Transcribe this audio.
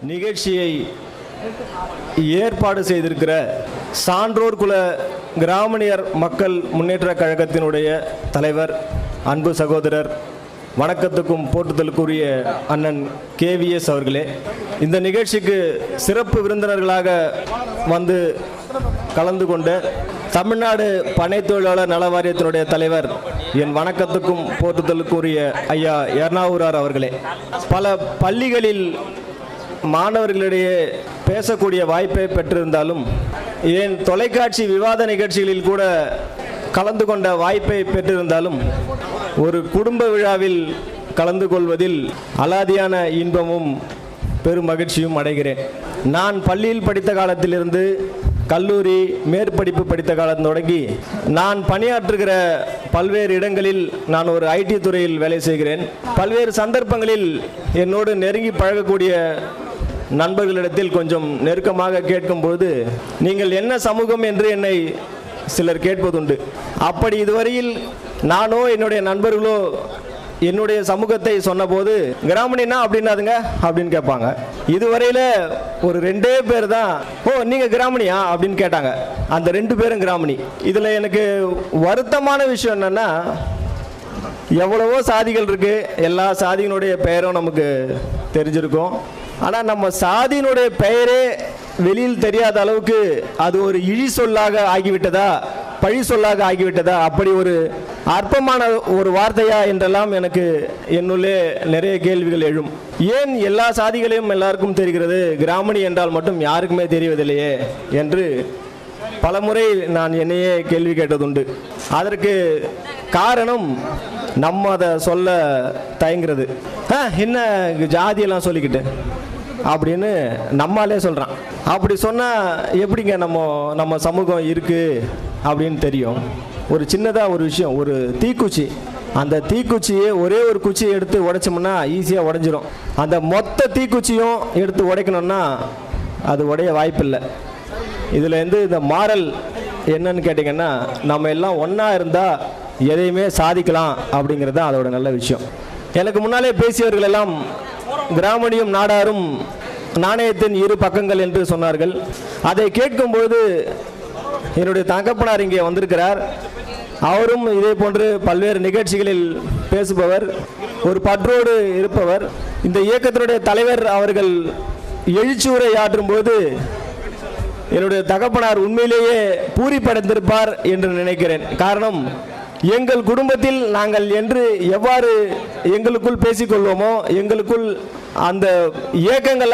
நிகழ்ச்சியை ஏற்பாடு செய்திருக்கிற சான்றோர் குல கிராமணியர் மக்கள் முன்னேற்ற கழகத்தினுடைய தலைவர், அன்பு சகோதரர், வணக்கத்துக்கும் போற்றுதலுக்குரிய அண்ணன் KVS அவர்களே, இந்த நிகழ்ச்சிக்கு சிறப்பு விருந்தினர்களாக வந்து கலந்து கொண்ட தமிழ்நாடு பனை தொழிலாளர் நல வாரியத்தினுடைய தலைவர், என் வணக்கத்துக்கும் போற்றுதலுக்குரிய ஐயா எர்ணாவூரார் அவர்களே, பல பள்ளிகளில் மாணவர்களிடையே பேசக்கூடிய வாய்ப்பை பெற்றிருந்தாலும், ஏன் தொலைக்காட்சி விவாத நிகழ்ச்சிகளில் கூட கலந்து கொண்ட வாய்ப்பை பெற்றிருந்தாலும், ஒரு குடும்ப விழாவில் கலந்து கொள்வதில் அலாதியான இன்பமும் பெரும் மகிழ்ச்சியும் அடைகிறேன். நான் பள்ளியில் படித்த காலத்திலிருந்து கல்லூரி மேற்படிப்பு படித்த காலம் தொடங்கி நான் பணியாற்றுகிற பல்வேறு இடங்களில் நான் ஒரு IT துறையில் வேலை செய்கிறேன். பல்வேறு சந்தர்ப்பங்களில் என்னோடு நெருங்கி பழகக்கூடிய நண்பர்களிடத்தில் கொஞ்சம் நெருக்கமாக கேட்கும்போது, நீங்கள் என்ன சமூகம் என்று என்னை சிலர் கேட்பதுண்டு. அப்படி இதுவரையில் நானோ என்னுடைய நண்பர்களோ என்னுடைய சமூகத்தை சொன்னபோது, கிராமணினா அப்படின்னாதுங்க அப்படின்னு கேட்பாங்க. இதுவரையில் ஒரு 2 பேர் தான், ஓ நீங்கள் கிராமணியா அப்படின்னு கேட்டாங்க. அந்த 2 பேரும் கிராமணி. இதில் எனக்கு வருத்தமான விஷயம் என்னென்னா, எவ்வளவோ சாதிகள் இருக்குது, எல்லா சாதியினுடைய பெயரும் நமக்கு தெரிஞ்சிருக்கும். ஆனால் நம்ம சாதியினுடைய பெயரே வெளியில் தெரியாத அளவுக்கு அது ஒரு இழி சொல்லாக ஆகிவிட்டதா, பழி சொல்லாக ஆகிவிட்டதா, அப்படி ஒரு அற்பமான ஒரு வார்த்தையா என்றெல்லாம் எனக்கு என்னுள்ளே நிறைய கேள்விகள் எழும். ஏன் எல்லா சாதிகளையும் எல்லாருக்கும் தெரிகிறது, கிராமணி என்றால் மட்டும் யாருக்குமே தெரிவதில்லையே என்று பலமுறை நான் என்னையே கேள்வி கேட்டதுண்டு. அதற்கு காரணம், நம்ம அதை சொல்ல தயங்குறது. என்ன ஜாதியெல்லாம் சொல்லிக்கிட்டு அப்படின்னு நம்மாலே சொல்கிறான். அப்படி சொன்னால் எப்படிங்க நம்ம சமூகம் இருக்குது அப்படின்னு தெரியும்? ஒரு சின்னதாக ஒரு விஷயம், ஒரு தீக்குச்சி, அந்த தீக்குச்சியை ஒரே ஒரு குச்சியை எடுத்து உடைச்சோம்னா ஈஸியாக உடைஞ்சிரும். அந்த மொத்த தீக்குச்சியும் எடுத்து உடைக்கணும்னா அது உடைய வாய்ப்பில்லை. இதில் இந்த மாரல் என்னன்னு கேட்டிங்கன்னா, நம்ம எல்லாம் ஒன்றா இருந்தால் எதையுமே சாதிக்கலாம் அப்படிங்கிறது தான் அதோட நல்ல விஷயம். எனக்கு முன்னாலே பேசியவர்கள் எல்லாம் கிராமணியும் நாடாரும் நாணயத்தின் 2 பக்கங்கள் என்று சொன்னார்கள். அதை கேட்கும்போது என்னுடைய தகப்பனார் இங்கே வந்திருக்கிறார். அவரும் இதே போன்று பல்வேறு நிகழ்ச்சிகளில் பேசுபவர், ஒரு பற்றோடு இருப்பவர். இந்த இயக்கத்தினுடைய தலைவர் அவர்கள் எழுச்சியுரை ஆற்றும் போது என்னுடைய தகப்பனார் உண்மையிலேயே பூரிப்படைந்திருப்பார் என்று நினைக்கிறேன். காரணம், எங்கள் குடும்பத்தில் நாங்கள் என்று எவ்வாறு எங்களுக்குள் பேசிக்கொள்வோமோ, எங்களுக்குள் அந்த இயக்கங்கள்